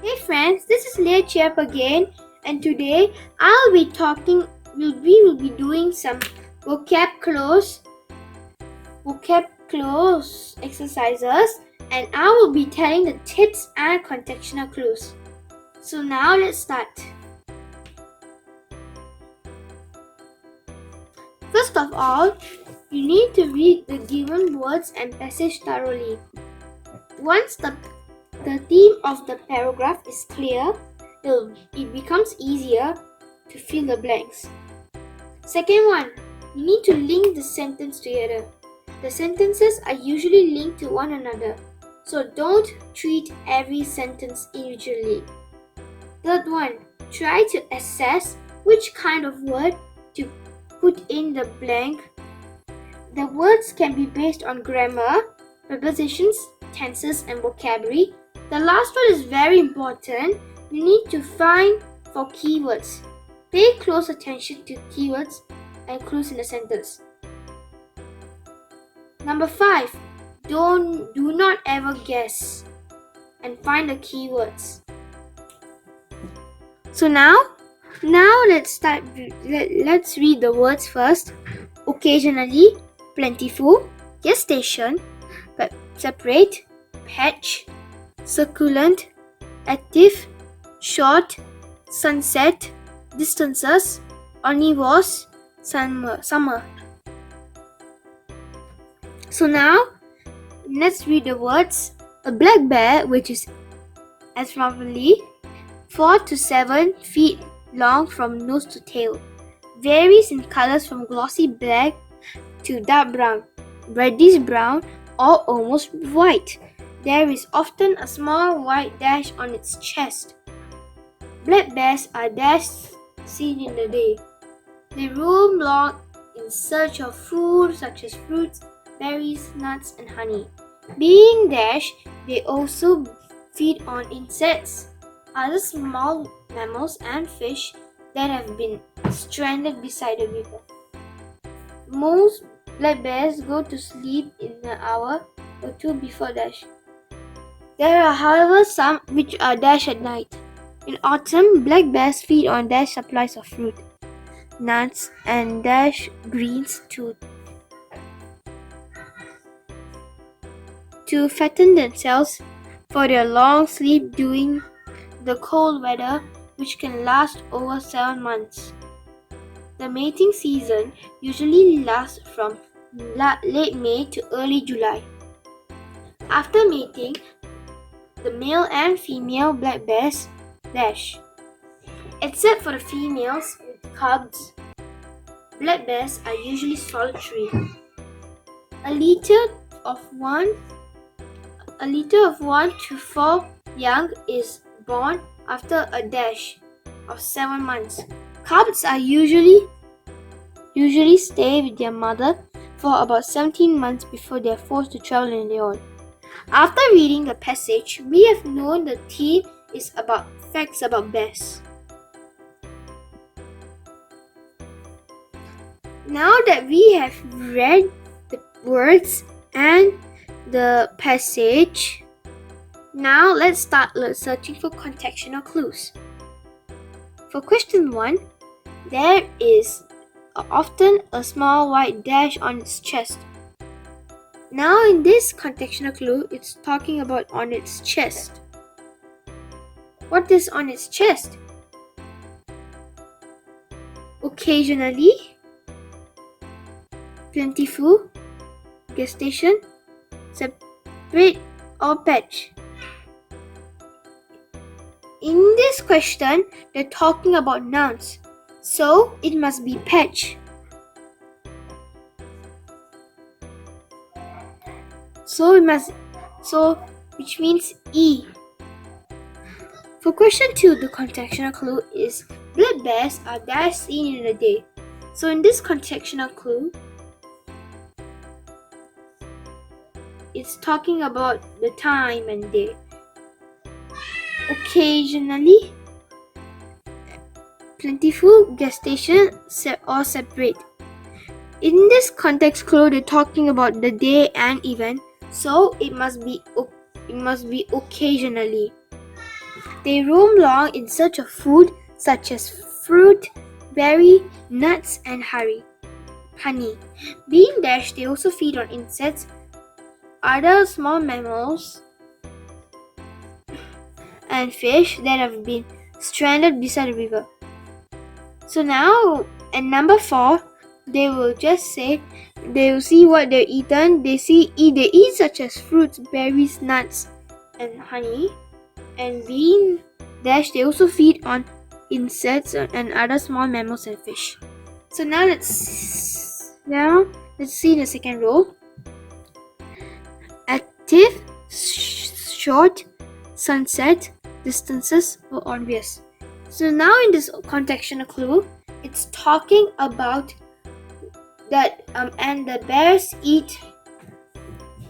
Hey friends, this is Leah Chep again, and today we will be doing some vocab close exercises, and I will be telling the tips and contextual clues. So now let's start. First of all, you need to read the given words and passage thoroughly. Once the theme of the paragraph is clear, it becomes easier to fill the blanks. Second one, you need to link the sentence together. The sentences are usually linked to one another, so don't treat every sentence individually. Third one, try to assess which kind of word to put in the blank. The words can be based on grammar, prepositions, tenses, and vocabulary. The last one is very important. You need to find for keywords. Pay close attention to keywords and clues in the sentence. Number 5. Do not ever guess and find the keywords. So now let's start. Let's read the words first. Occasionally, plentiful, gestation, separate, patch, succulent, active, short, sunset, distances, omnivores, summer. So now let's read the words. A black bear, which is roughly 4 to 7 feet long from nose to tail, varies in colors from glossy black to dark brown, reddish brown, or almost white. There is often a small white dash on its chest. Black bears are dashed seen in the day. They roam long in search of food such as fruits, berries, nuts, and honey. Being dashed, they also feed on insects, other small mammals, and fish that have been stranded beside the river. Most black bears go to sleep in an hour or two before dash. There are, however, some which are dashed at night. In autumn, black bears feed on dashed supplies of fruit, nuts, and dashed greens to fatten themselves for their long sleep during the cold weather, which can last over 7 months. The mating season usually lasts from late May to early July. After mating, the male and female black bears dash. Except for the females with cubs, black bears are usually solitary. A litter of 1 to 4 young is born after a dash of 7 months. Cubs are usually stay with their mother for about 17 months before they are forced to travel on their own. After reading the passage, we have known the theme is about facts about bears. Now that we have read the words and the passage, now let's start searching for contextual clues. For question 1, there is often a small white dash on its chest. Now in this contextual clue, it's talking about on its chest. What is on its chest? Occasionally, plentiful, gestation, separate, or patch. In this question, they're talking about nouns, so it must be patch. Which means E. For question 2, the contextual clue is black bears are dashed seen in the day. So in this contextual clue, it's talking about the time and day. Occasionally, plentiful, gestation, or separate. In this context clue, they're talking about the day and event, so it must be occasionally. They roam along in search of food such as fruit, berry, nuts, and honey. Being dash, they also feed on insects, other small mammals, and fish that have been stranded beside the river. So now, at number 4, they will see what they're eaten. They eat such as fruits, berries, nuts, and honey. And being dash, they also feed on insects and other small mammals and fish. So now let's see the second row. Active, short, sunset, distances are obvious. So now in this contextual clue, it's talking about that and the bears eat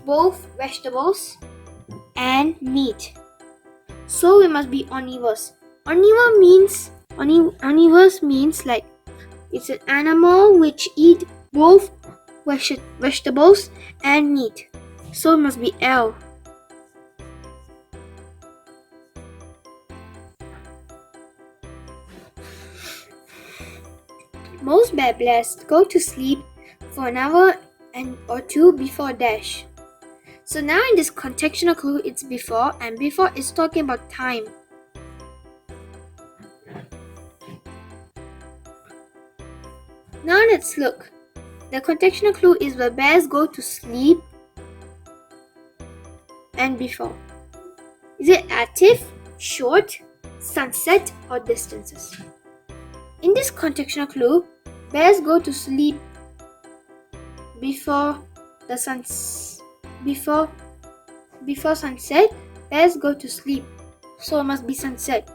both vegetables and meat. So we must be omnivorous. Omnivorous means like it's an animal which eat both vegetables and meat. So it must be L. Most bears go to sleep for an hour or two before dash. So now in this contextual clue, it's before, and before is talking about time. Now let's look. The contextual clue is where bears go to sleep and before. Is it active, short, sunset, or distances? In this contextual clue, bears go to sleep before sunset. Bears go to sleep, so it must be sunset.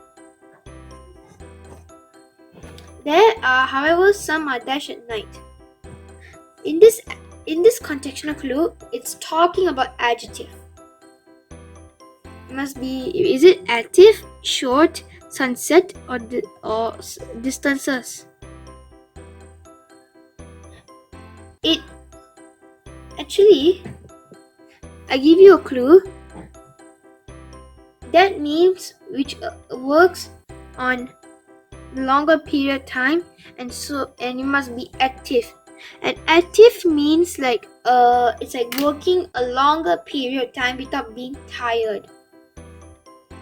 There are, however, some are dash at night. In this contextual clue, it's talking about adjective. It must be, is it active, short, sunset, or distances? It actually, I give you a clue. That means which works on longer period of time, and it must be active. And active means like it's like working a longer period of time without being tired.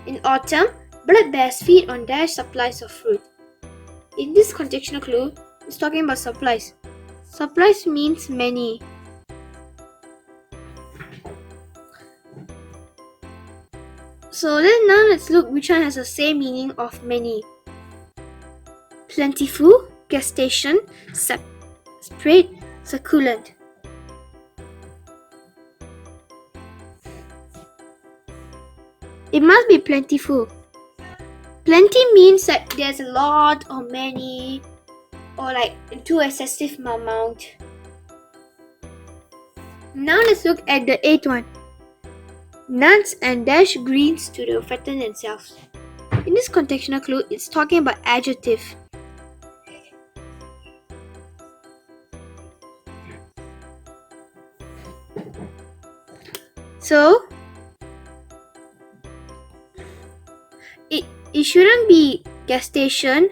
In autumn, black bears feed on dash supplies of fruit. In this contextual clue, it's talking about supplies. Supplies means many. So now let's look which one has the same meaning of many. Plentiful, gestation, separate, succulent. It must be plentiful. Plenty means that there's a lot or many, or like too excessive amount. Now let's look at the 8th one. Nuts and dash greens to fatten themselves. In this contextual clue, it's talking about adjective. So it shouldn't be gestation,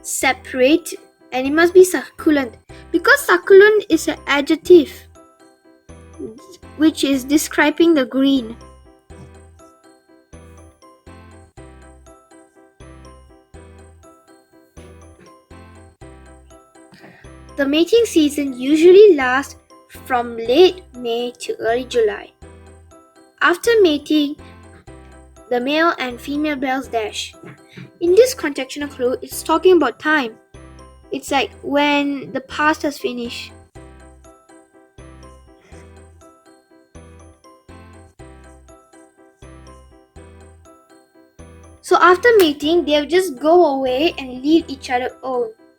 separate, and it must be succulent, because succulent is an adjective which is describing the green. The mating season usually lasts from late May to early July. After mating, the male and female bears dash. In this contextual clue, it's talking about time. It's like when the past has finished. So after mating, they'll just go away and leave each other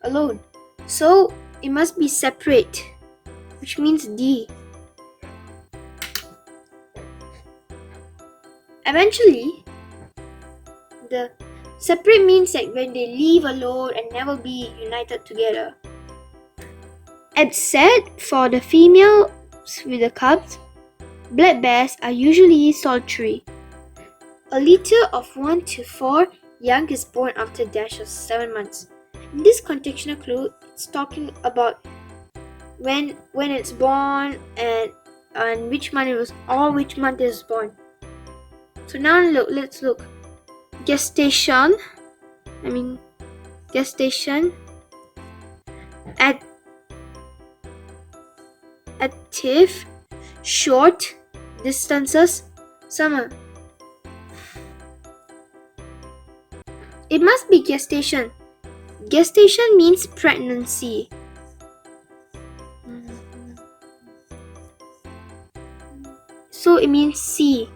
alone. So it must be separate, which means D. Eventually, the separate means like when they leave alone and never be united together. Except for the females with the cubs, black bears are usually solitary. A litter of 1 to 4 young is born after a dash of 7 months. In this contextual clue, it's talking about when it's born and which month it was or which month it was born. So now let's look. Gestation, active, short, distances, summer. It must be gestation. Gestation means pregnancy. So it means C.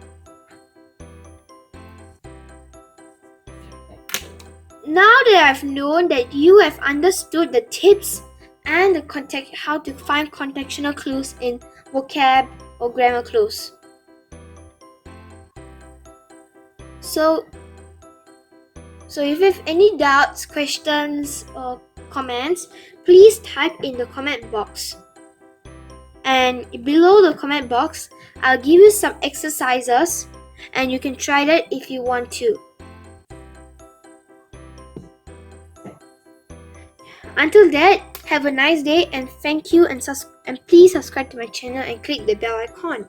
Now that I've known that you have understood the tips and how to find contextual clues in vocab or grammar clues. So if you have any doubts, questions, or comments, please type in the comment box. And below the comment box, I'll give you some exercises and you can try that if you want to. Until that, have a nice day and thank you and please subscribe to my channel and click the bell icon.